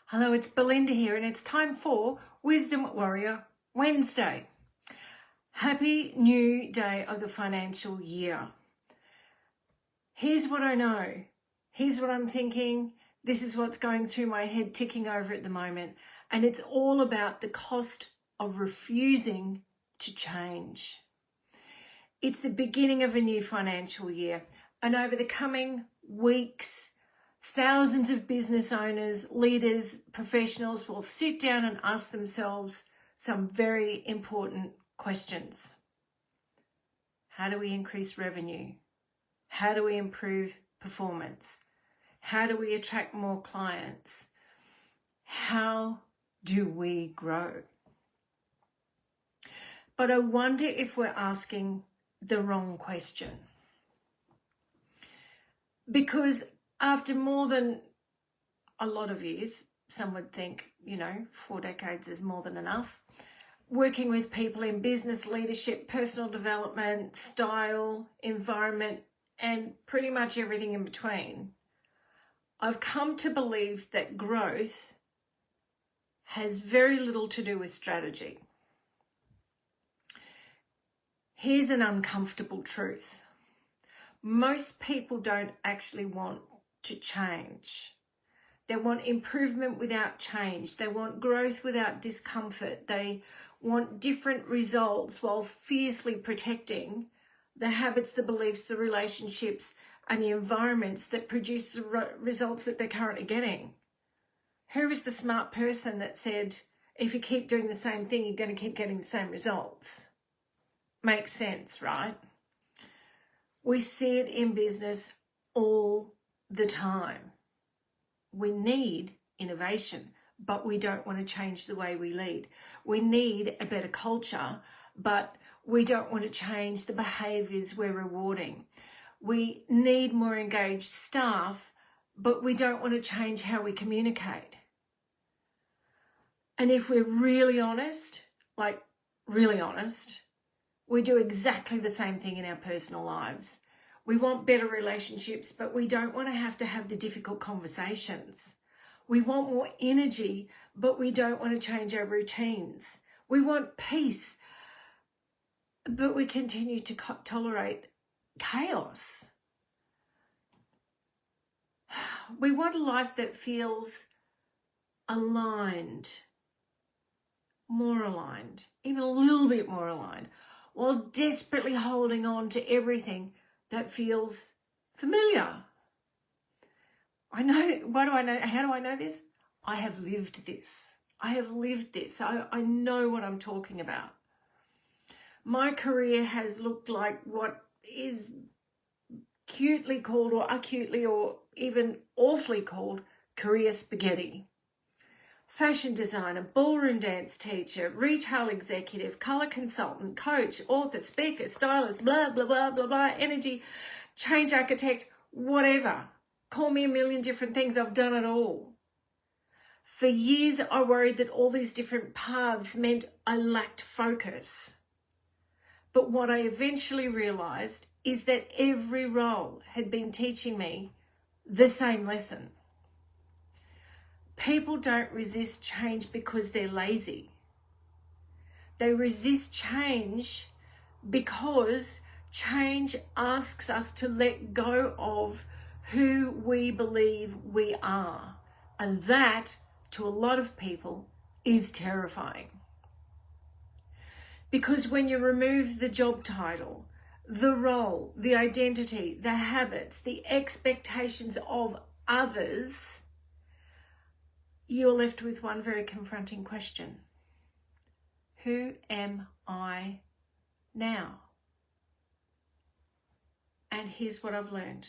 Hello, it's Belinda here, and it's time for Wisdom Warrior Wednesday. Happy new day of the financial year. Here's what I know. Here's what I'm thinking. This is what's going through my head, ticking over at the moment. And it's all about the cost of refusing to change. It's the beginning of a new financial year. And over the coming weeks, thousands of business owners, leaders, professionals will sit down and ask themselves some very important questions. How do we increase revenue? How do we improve performance? How do we attract more clients? How do we grow? But I wonder if we're asking the wrong question. Because after more than a lot of years, some would think, 4 decades is more than enough, working with people in business, leadership, personal development, style, environment, and pretty much everything in between, I've come to believe that growth has very little to do with strategy. Here's an uncomfortable truth. Most people don't actually want to change. They want improvement without change. They want growth without discomfort. They want different results while fiercely protecting the habits, the beliefs, the relationships, and the environments that produce the results that they're currently getting. Who is the smart person that said, if you keep doing the same thing, you're going to keep getting the same results? Makes sense, right? We see it in business all the time. We need innovation, but we don't want to change the way we lead. We need a better culture, but we don't want to change the behaviours we're rewarding. We need more engaged staff, but we don't want to change how we communicate. And if we're really honest, we do exactly the same thing in our personal lives. We want better relationships, but we don't want to have the difficult conversations. We want more energy, but we don't want to change our routines. We want peace, but we continue to tolerate chaos. We want a life that feels aligned, more aligned, even a little bit more aligned, while desperately holding on to everything that feels familiar. I know, how do I know this? I have lived this. I know what I'm talking about. My career has looked like what is cutely called or acutely or even awfully called career spaghetti. Fashion designer, ballroom dance teacher, retail executive, colour consultant, coach, author, speaker, stylist, blah, blah, blah, blah, blah, energy, change architect, whatever. Call me a million different things. I've done it all. For years, I worried that all these different paths meant I lacked focus. But what I eventually realised is that every role had been teaching me the same lesson. People don't resist change because they're lazy. They resist change because change asks us to let go of who we believe we are. And that, to a lot of people, is terrifying. Because when you remove the job title, the role, the identity, the habits, the expectations of others, you're left with one very confronting question. Who am I now? And here's what I've learned.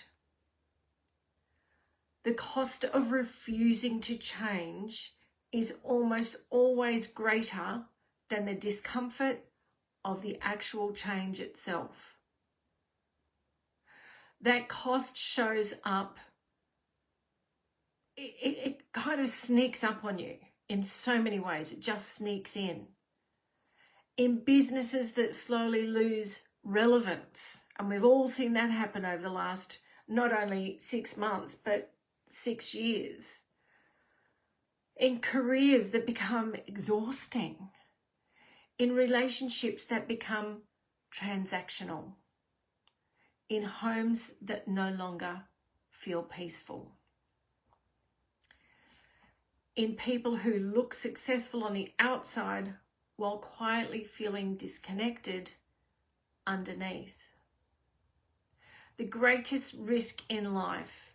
The cost of refusing to change is almost always greater than the discomfort of the actual change itself. That cost shows up. It kind of sneaks up on you in so many ways. It just sneaks in. In businesses that slowly lose relevance, and we've all seen that happen over the last not only 6 months, but 6 years. in careers that become exhausting, in relationships that become transactional, in homes that no longer feel peaceful, in people who look successful on the outside while quietly feeling disconnected underneath. The greatest risk in life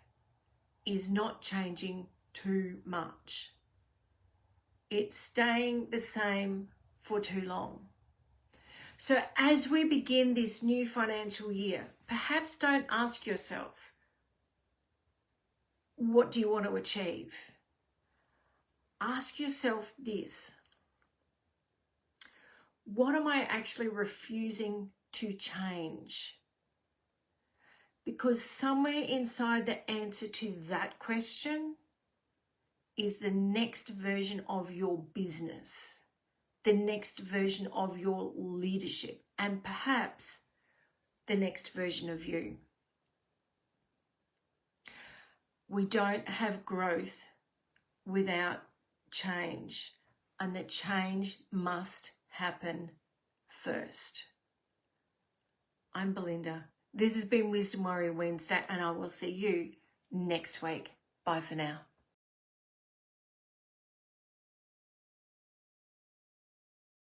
is not changing too much. It's staying the same for too long. So as we begin this new financial year, perhaps don't ask yourself, what do you want to achieve? Ask yourself this: what am I actually refusing to change? Because somewhere inside the answer to that question is the next version of your business, the next version of your leadership, and perhaps the next version of you. We don't have growth without change, and the change must happen first. I'm Belinda. This has been Wisdom Warrior Wednesday, and I will see you next week. Bye for now.